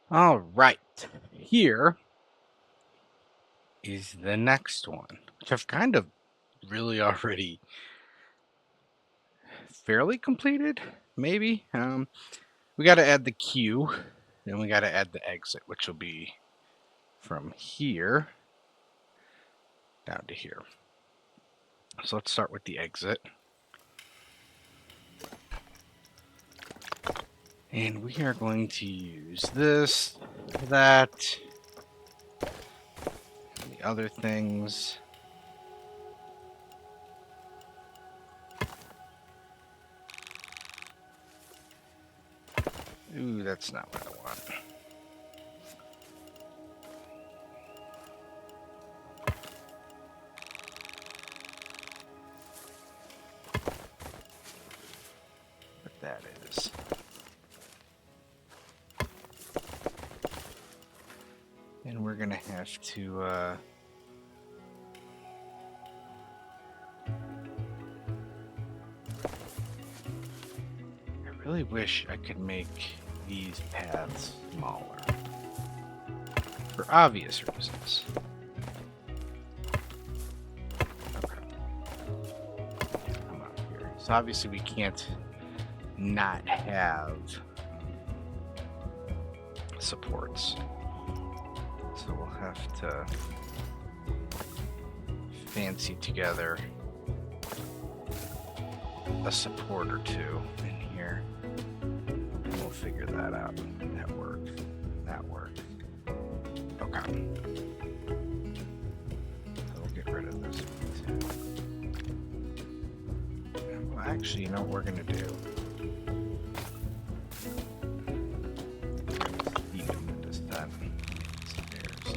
All right, here is the next one, which I've kind of really already fairly completed, maybe. We got to add the queue, and we got to add the exit, which will be from here down to here. So let's start with the exit. And we are going to use this, that, and the other things. Ooh, that's not what I want. What that is. And we're going to have to I really wish I could make these paths smaller. For obvious reasons. Okay. Come up here. So obviously we can't not have supports. So we'll have to fancy together a support or two in here. And we'll figure that out. That works. That works. Okay. So we'll get rid of this one too. Well, actually, you know what we're gonna do? This then. Stairs.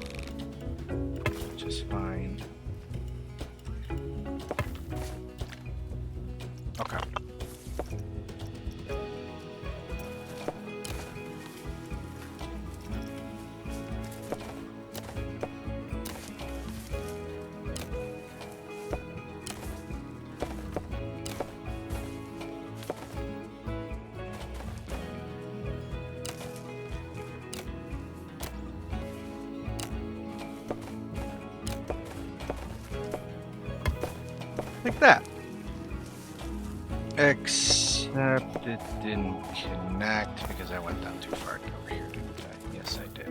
Which is fine. Okay. Like that. Except it didn't connect because I went down too far over here, didn't I? Yes, I did.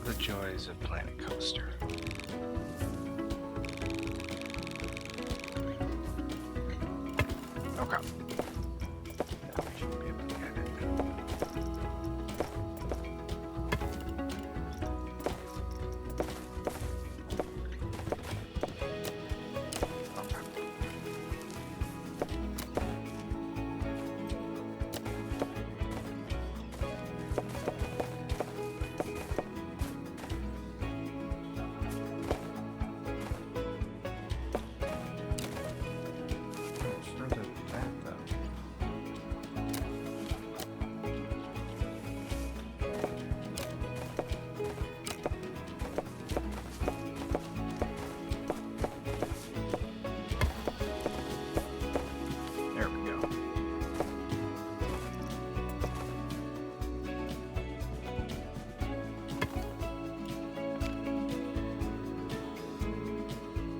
The joys of Planet Coaster. Okay. Now we should be able to get it.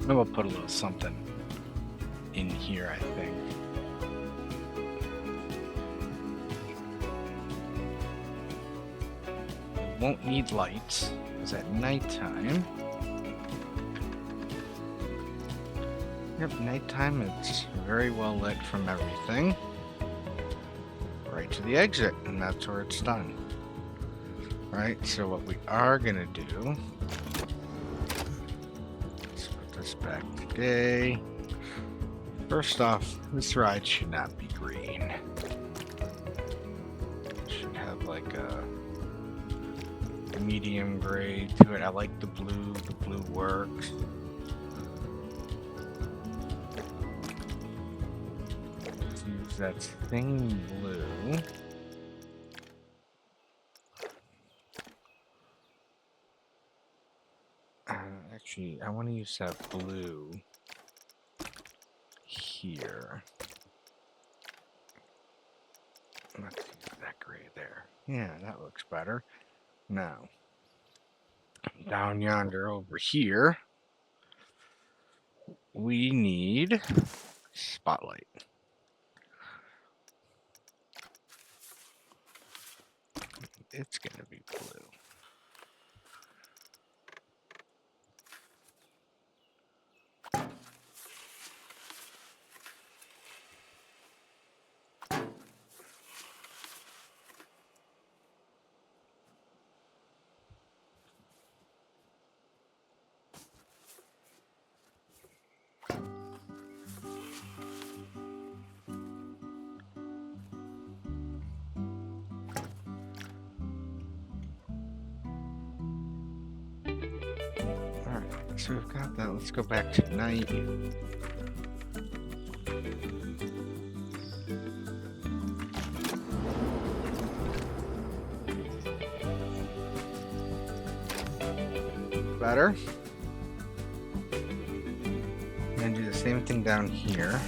Maybe we'll put a little something in here, I think. Won't need lights, because at nighttime... Yep, nighttime it's very well lit from everything. Right to the exit, and that's where it's done. Right, so what we are gonna do... back today. First off, this ride should not be green. It should have like a medium gray to it. I like the blue. The blue works. Let's use that same blue. Actually, Actually, I want to use that blue here. Let's use that gray there. Yeah, that looks better. Now, down yonder over here, we need spotlight. It's gonna be blue. Alright, so we've got that. Let's go back to night. Better. And do the same thing down here.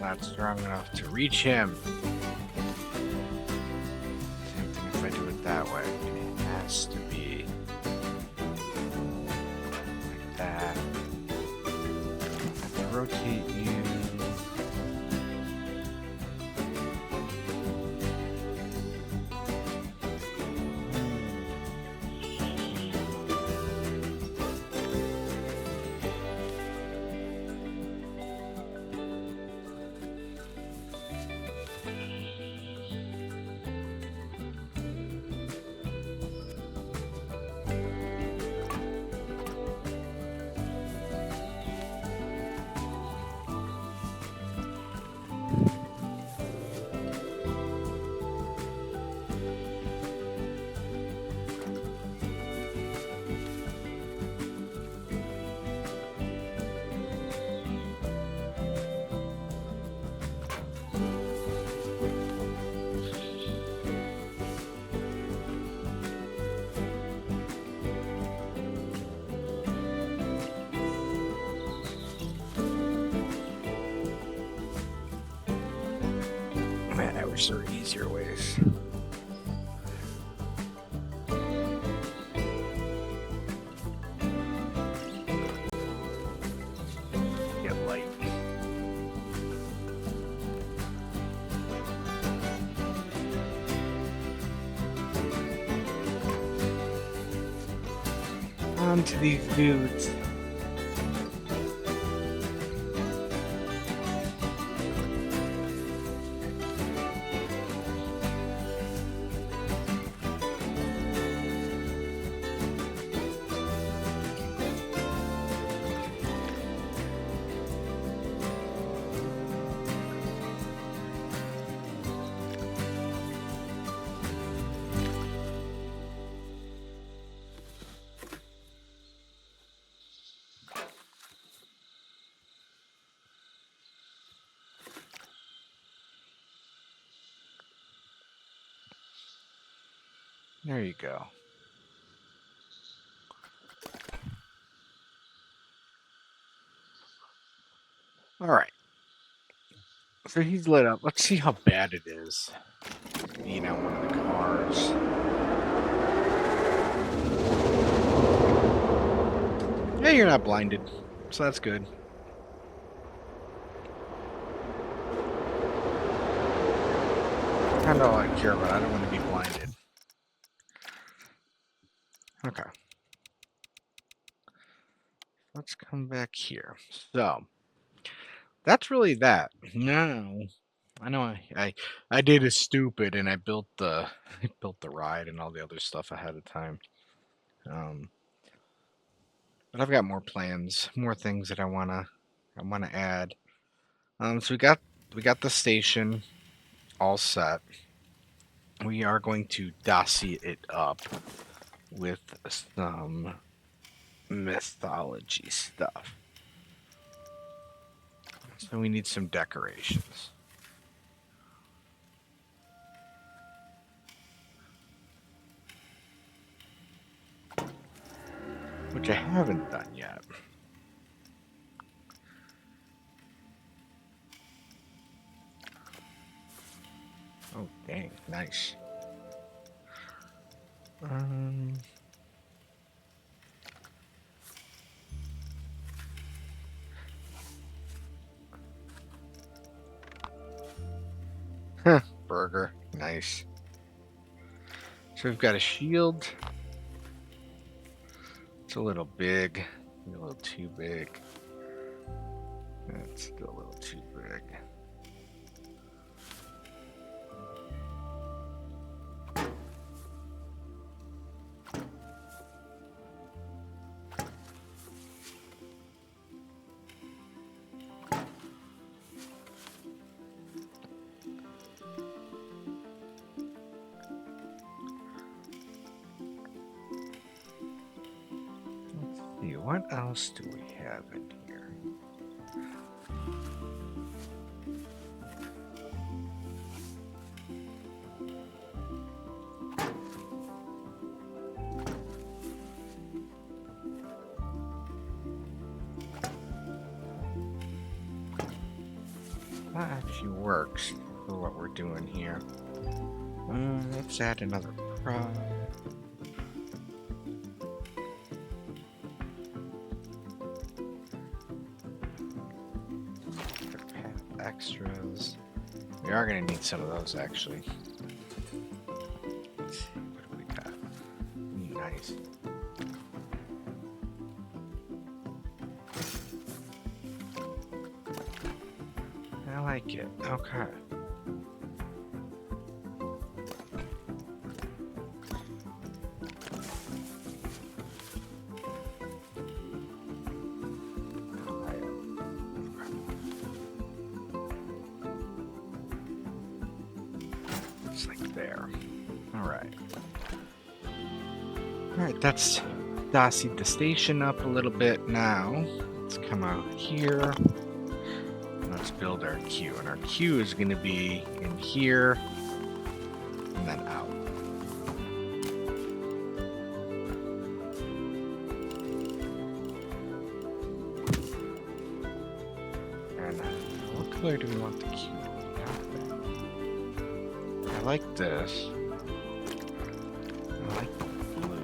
Not strong enough to reach him. Same thing if I do it that way. It has to be like that. I have to rotate you. Man, I wish there were easier ways. Get light. On to these dudes. There you go. All right. So he's lit up. Let's see how bad it is. Being on one of the cars. Yeah, you're not blinded. So that's good. Kind of all I care about. I don't want to be blinded. Okay. Let's come back here. So that's really that. Now I know I did a stupid and I built the I built the ride and all the other stuff ahead of time. But I've got more plans, more things that I wanna add. So we got the station all set. We are going to dossier it up with some mythology stuff. So we need some decorations. Which I haven't done yet. Oh, dang, nice. Burger, nice. So we've got a shield. It's a little big, a little too big. That's still a little too big. Let's see, what else do we have in here? That actually works for what we're doing here. Let's add another prop. Extras. We are going to need some of those actually. Let's see, what do we got? Nice. I like it. Okay. It's like there. Alright. Alright, that's dossied the station up a little bit now. Let's come out here. Let's build our queue. And our queue is going to be in here and then out. And what color do we want the queue to be? I like this. I like the blue.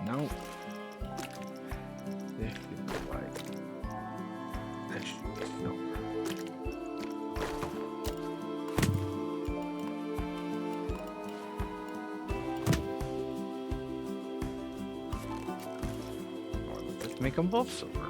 Nope. This should be white. That should be silver. Or let's make them both silver.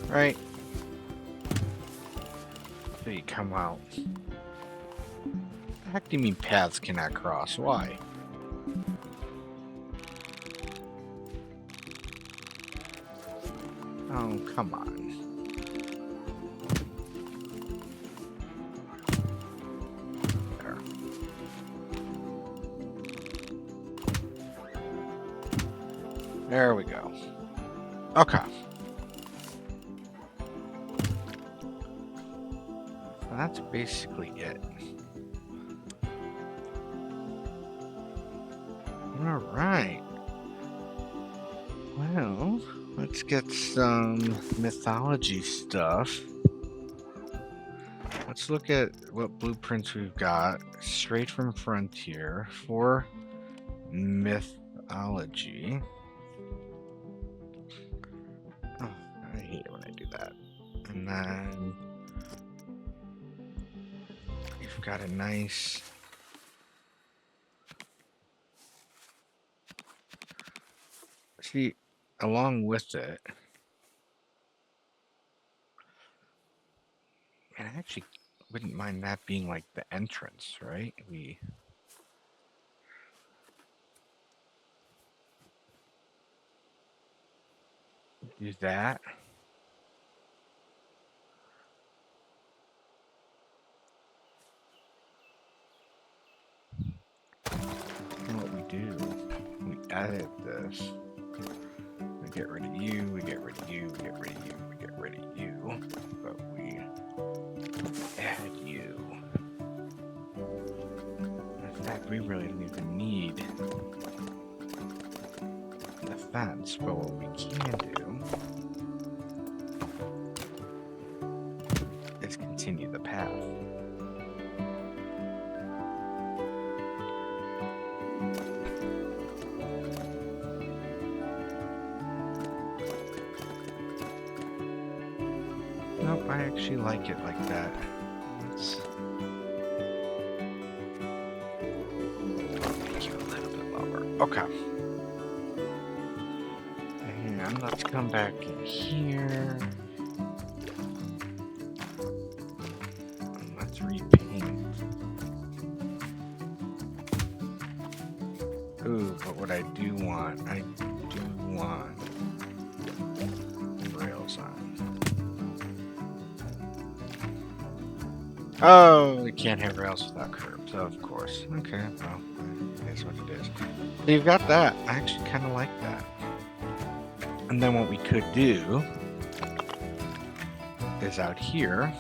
Right. So you come out. The heck do you mean paths cannot cross? Why? Oh, come on. There. There we go. Okay. So that's basically it. All right. Well, let's get some mythology stuff. Let's look at what blueprints we've got straight from Frontier for mythology. Oh, I hate it when I do that. And then we've got a nice see along with it. And I actually wouldn't mind that being like the entrance, right? We do that. And what we do, we edit this. We get rid of you, we get rid of you, we get rid of you, we get rid of you. But we add you. In fact, we really don't even need the fence, but what we can do is continue the path. Nope, I actually like it like that. Let's make you a little bit lower. Okay. And let's come back in here. And let's repaint. Ooh, but what I do want rails on. Oh, we can't have rails without curbs, of course. Okay, well, it is what it is. So you've got that. I actually kind of like that. And then what we could do is out here.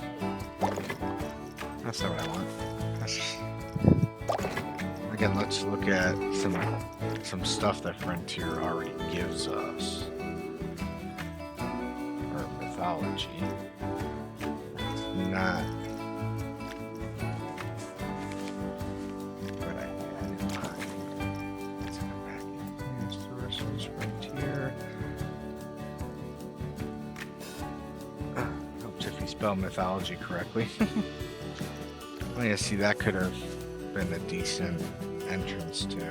That's not what I want. Again, let's look at some stuff that Frontier already gives us for mythology. It's not what I had in mind. Let's come back in. Here's the rest of this Frontier. Helps if you spell mythology correctly. Oh yeah, see, that could have been a decent entrance too.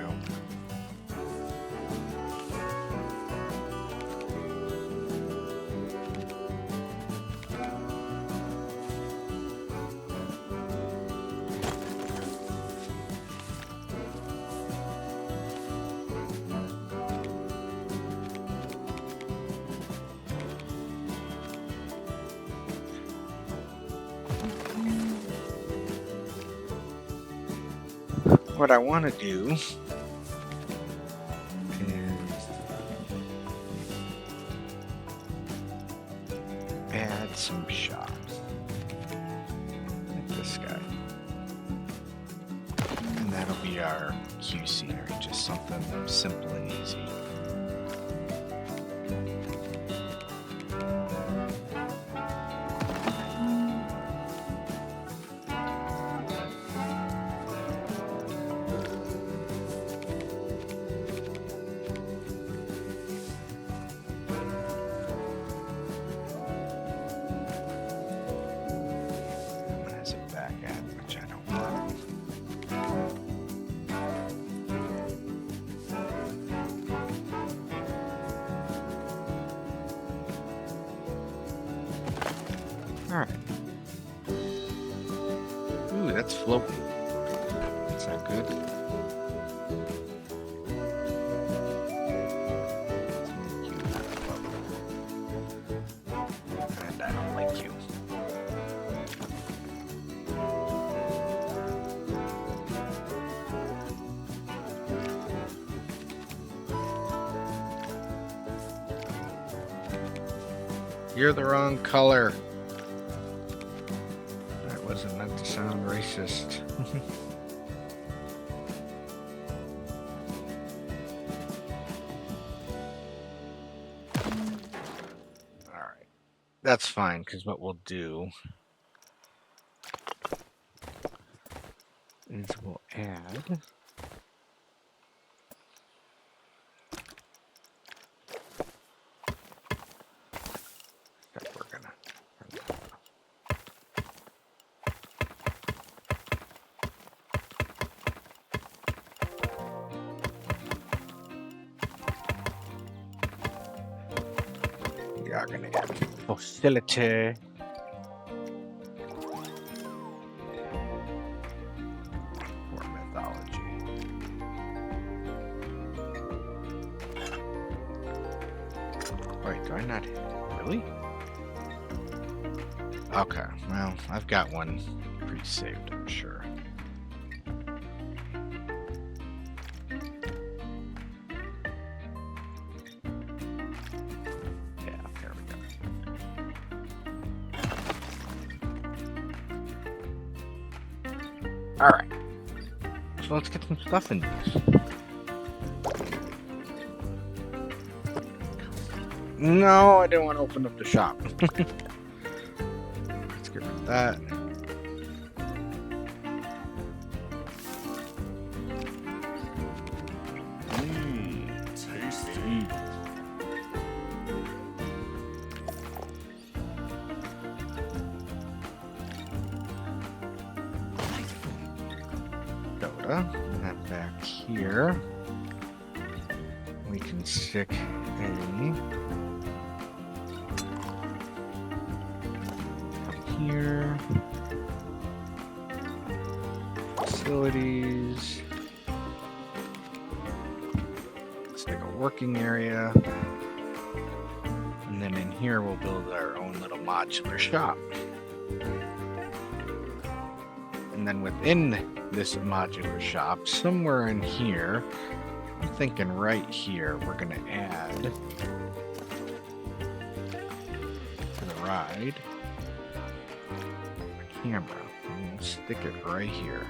What I want to do is add some shops, like this guy, and that'll be our Q scenery, just something simple and easy. Alright. Ooh, that's floating. That's not good. And I don't like you. You're the wrong color. That wasn't meant to sound racist. Alright. That's fine, because what we'll do is we'll add that we're gonna turn that off. We are gonna add facility. For mythology. Wait, do I not really? Okay, well, I've got one pre-saved, I'm sure. Yeah, there we go. Alright. So let's get some stuff in these. No, I didn't want to open up the shop. Let's get rid of that. Tasty. Soda. And then back here, we can stick a here. Facilities. Stick a working area. And then in here we'll build our own little modular shop. And then within this modular shop, somewhere in here, I'm thinking right here, we're gonna add to the ride a camera. And we'll stick it right here.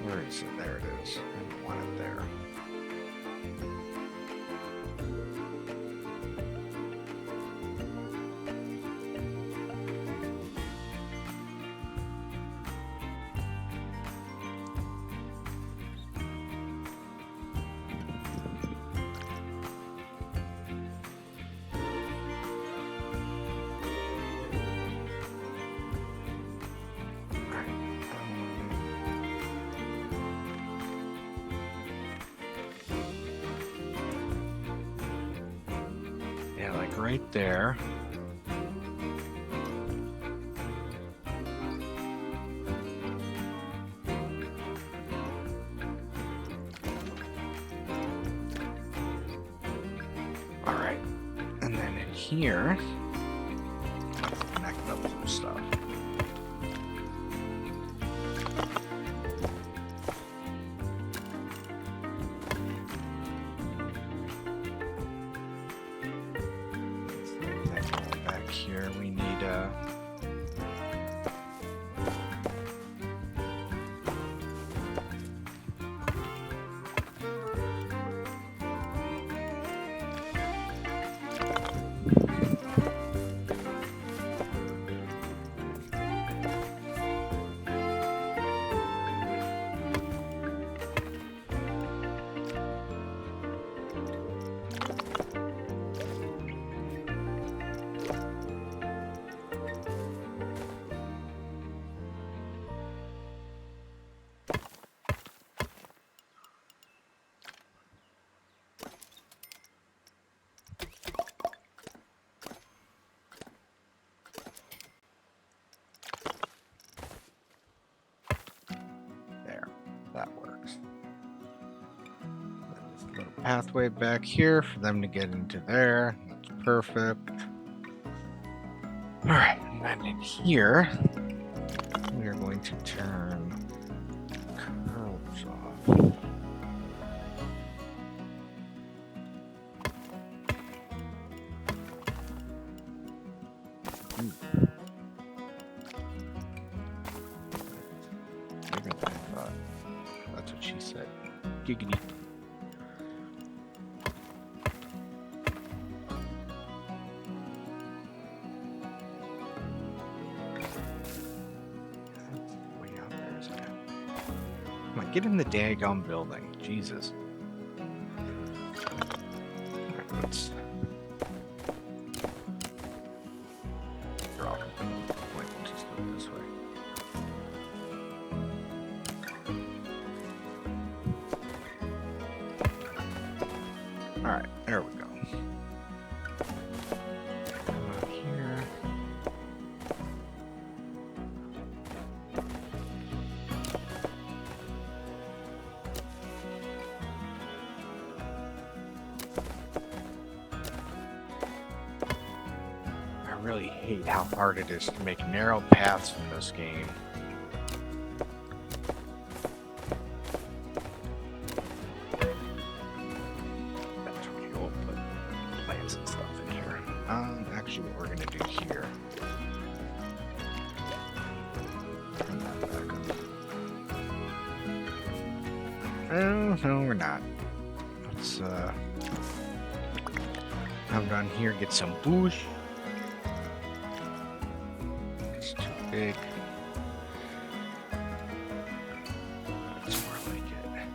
Where is it? There it is. I don't want it there. Yeah, like right there. All right, and then in here, connect up some stuff. Back here, we need there. That works. There's a little pathway back here for them to get into there. That's perfect. All right, and then in here, we are going to turn curves off. Giggity. Way out there, isn't it? Come on, get in the daggone building. Jesus. Alright, let's... Wait, we'll just go this way. Alright, there we go. Come out here. I really hate how hard it is to make narrow paths in this game. That's okay, we'll put plants and stuff in here. Actually what we're gonna do here. Turn that back up. Oh, no, we're not. Let's come down here, get some bush. It's too big. That's more like it.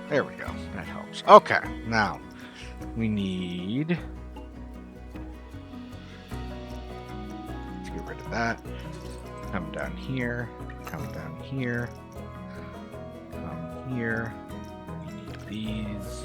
There we go. That helps. Okay, now we need. Let's get rid of that. Come down here. Come down here. Come here. We need these.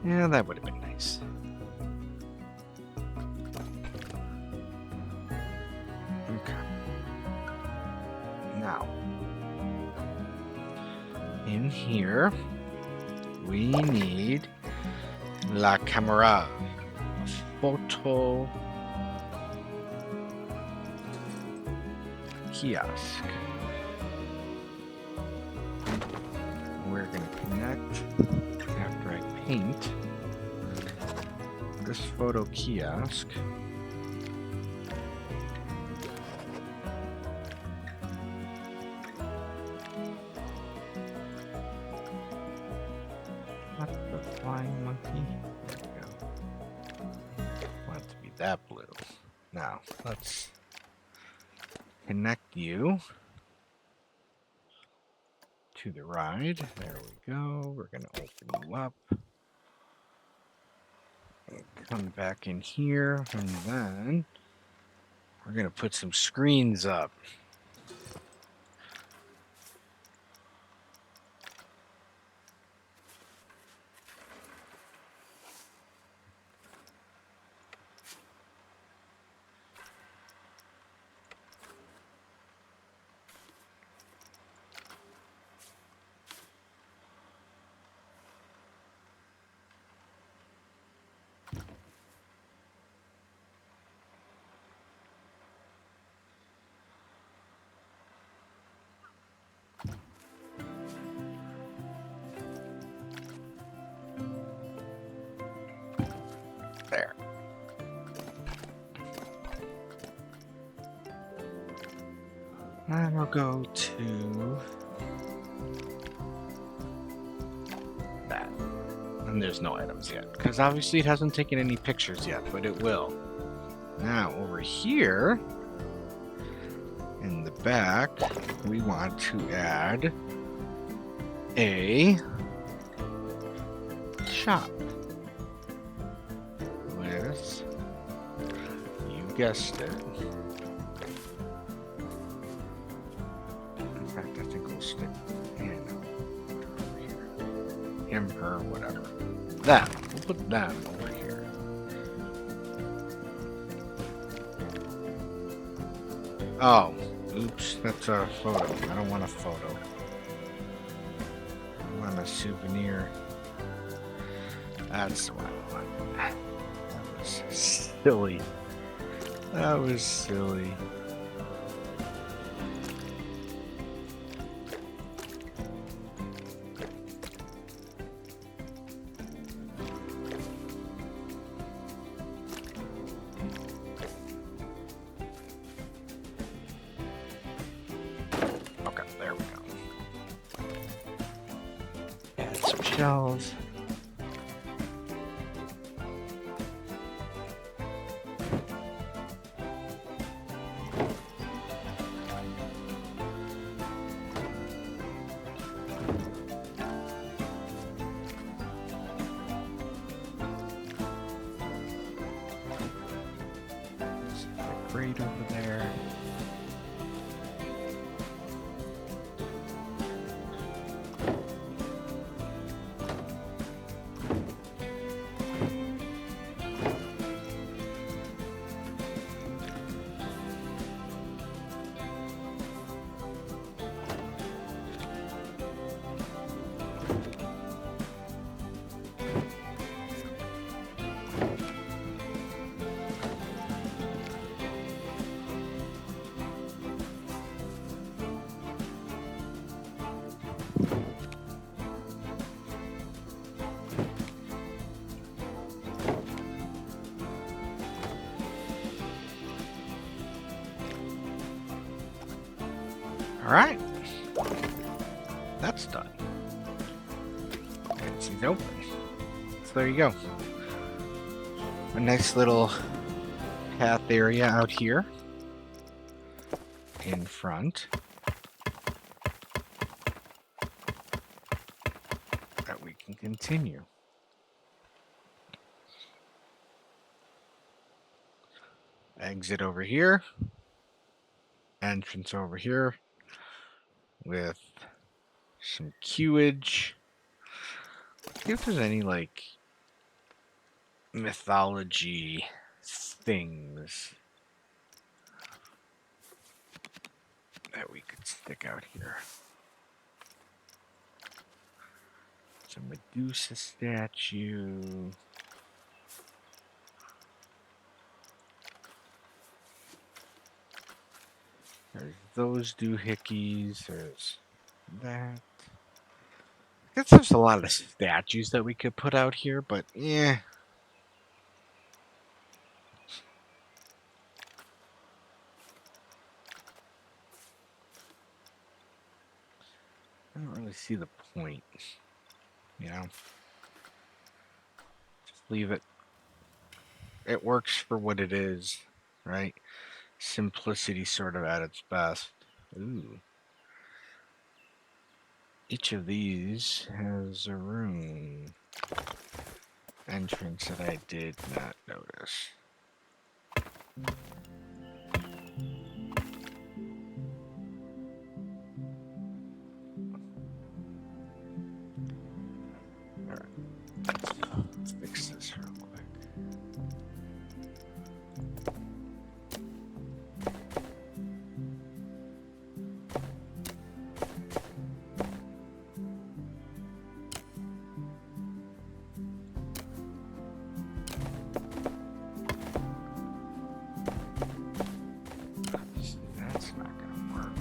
Yeah, that would have been nice. Okay. Now, in here, we need la camera, a photo kiosk. We're going to connect after I paint this photo kiosk. What the flying monkey? There we go. Want it to be that blue. Now, let's connect you to the ride. There we go. We're going to open you up. Come back in here, and then we're going to put some screens up. There. And I'll go to that. And there's no items yet, because obviously it hasn't taken any pictures yet, but it will. Now, over here, in the back, we want to add a shop. With, you guessed it. In fact, I think we'll stick in over here. Him, her, whatever. That. We'll put that over here. Oh, oops, that's a photo. I don't want a photo. a souvenir. That's the one I want. That was silly. That was silly. Okay, there we go. Add some shells. Grate over there. Alright. That's done. It's open. So there you go. A nice little path area out here in front that we can continue. Exit over here. Entrance over here with some queuage. See if there's any like mythology things that we could stick out here. Some Medusa statue. There's those doohickeys. There's that. I guess there's a lot of statues that we could put out here, but yeah. I don't really see the point, you know? Just leave it. It works for what it is, right? Simplicity sort of at its best. Ooh. Each of these has a room entrance that I did not notice. Alright, let's fix this real quick. That's not gonna work.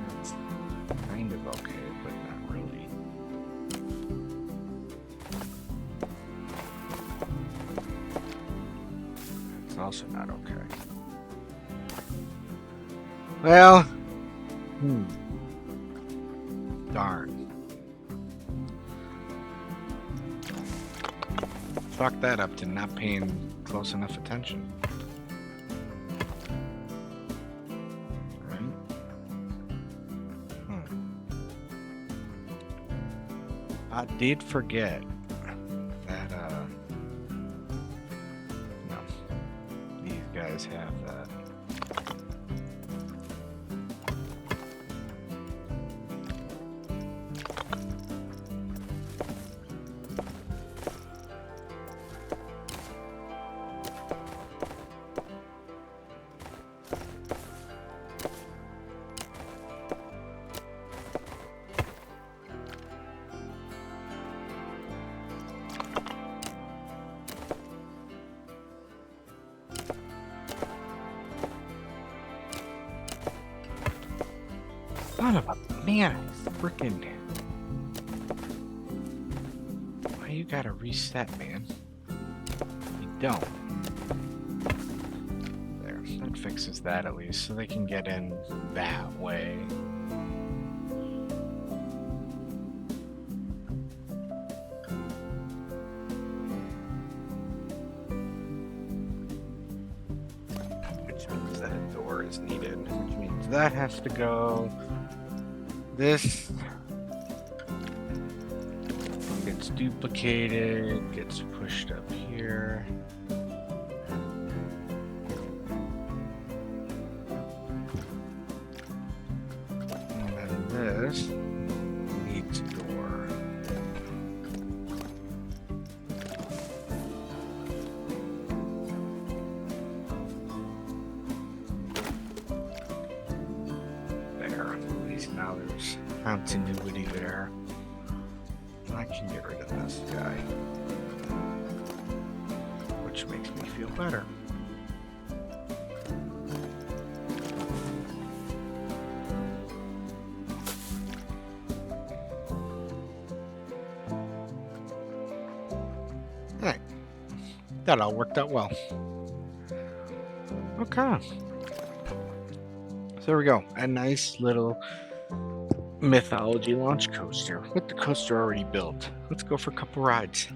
That's kind of okay, but not really. It's also not okay. Well, darn. Fuck that up to not paying close enough attention. Right? I did forget that, no, these guys have that. Son of a man, freaking. Why you gotta reset, man? You don't. There, that fixes that at least, so they can get in that way. Which means that a door is needed, which means that has to go. This gets duplicated, gets pushed up here. And then this needs a door. There, at least now there's continuity there. I can get rid of this guy, which makes me feel better. Alright, that all worked out well. Okay. So there we go, a nice little Mythology launch coaster with the coaster already built. Let's go for a couple rides.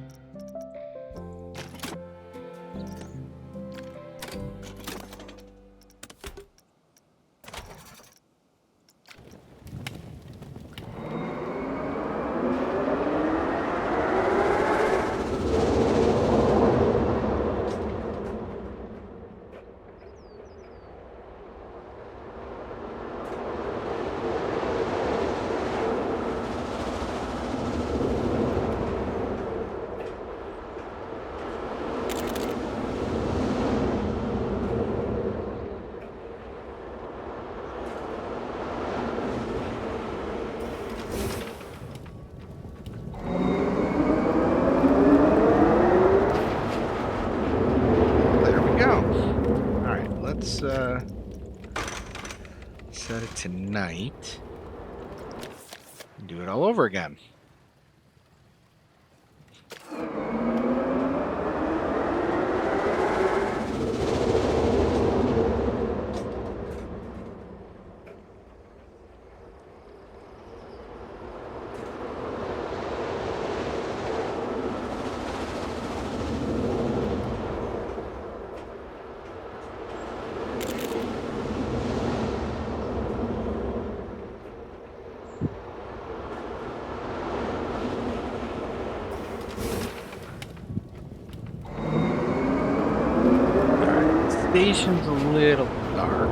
Set it to night. Do it all over again. Station's a little dark.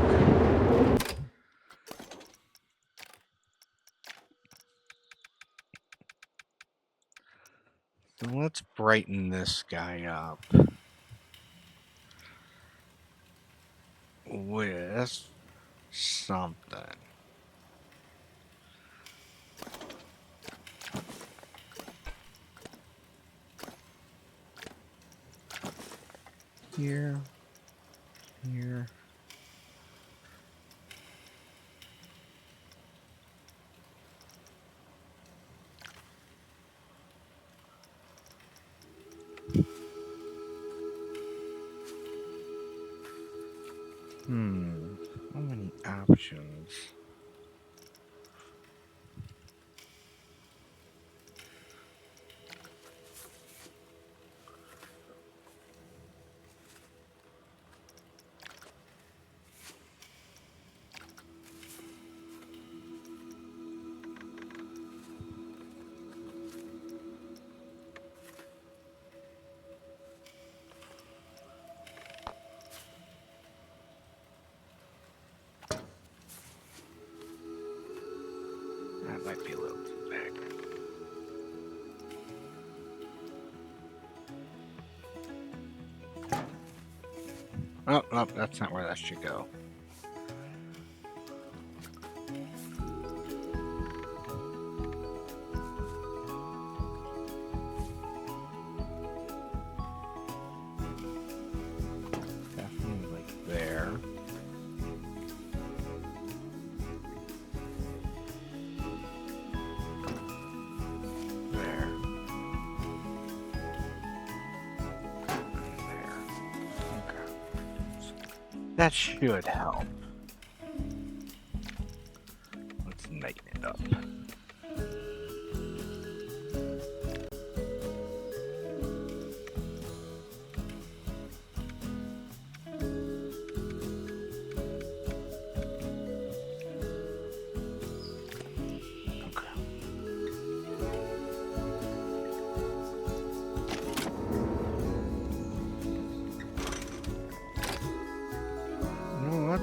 So let's brighten this guy up with something. Here. Here. So many options. That might be a little too big. Oh, that's not where that should go. Definitely like there. That should help. Let's lighten it up.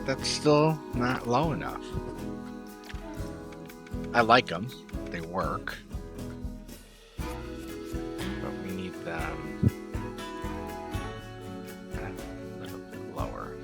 That's still not low enough. I like them. They work. But we need them a little bit lower.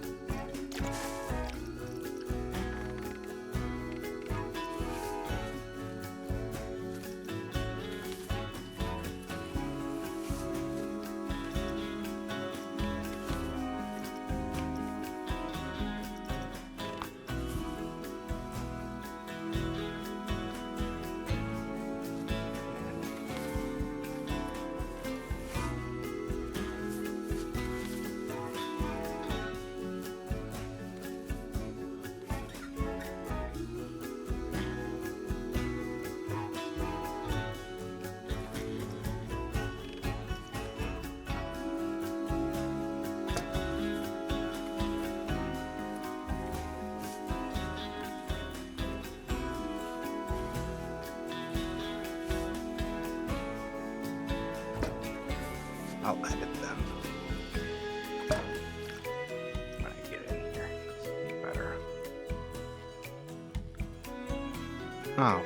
I'll edit them when I get in here. It's better. Oh.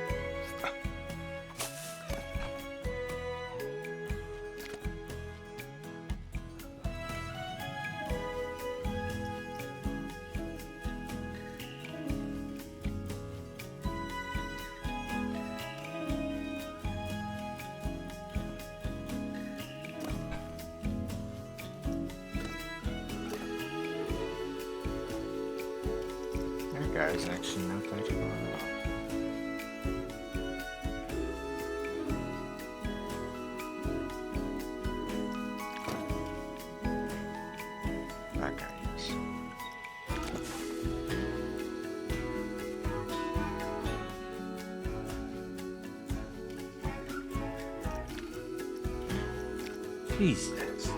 That guy's actually not that far off. That guy is. Jesus.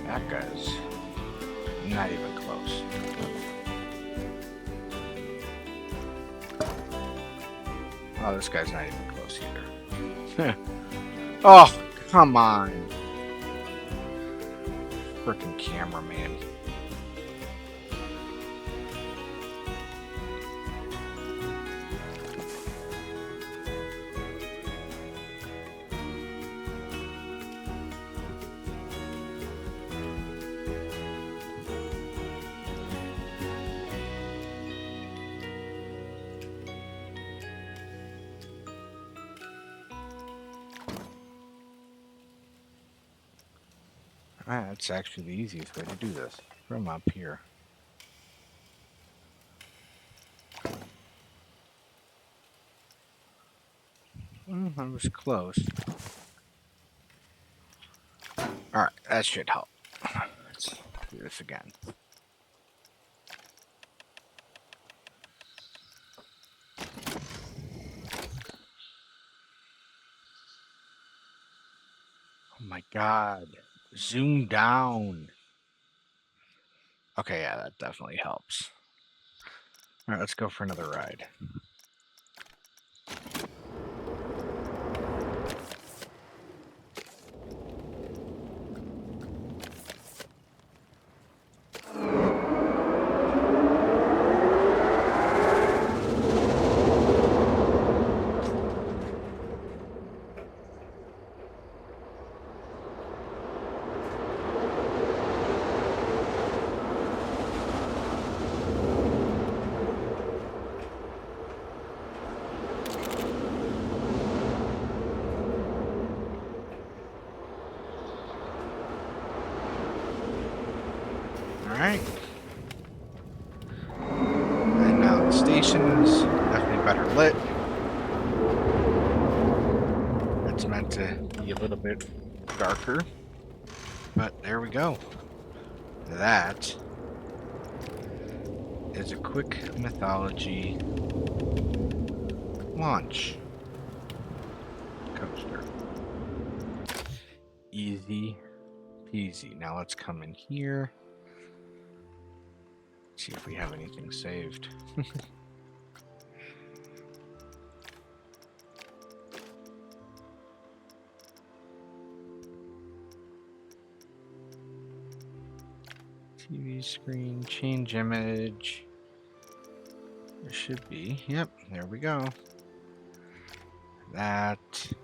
That guy's not even close. Oh, this guy's not even close either. Oh, come on. Frickin' cameraman. That's actually the easiest way to do this, from up here. I was close. Alright, that should help. Let's do this again. Oh my god. Zoom down. Okay, yeah, that definitely helps. Alright, let's go for another ride. Alright. And now the station is definitely better lit. It's meant to be a little bit darker. But there we go. That is a quick mythology launch coaster. Easy peasy. Now let's come in here. See if we have anything saved. TV screen, change image. There should be. Yep, there we go. That.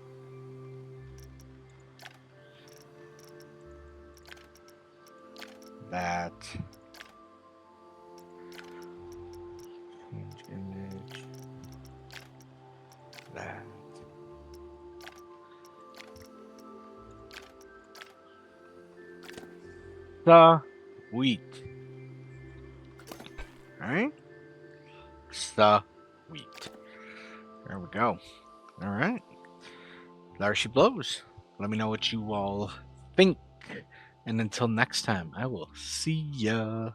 That. Change image. That. The wheat. Alright? The wheat. There we go. Alright. There she blows. Let me know what you all think. And until next time, I will see ya.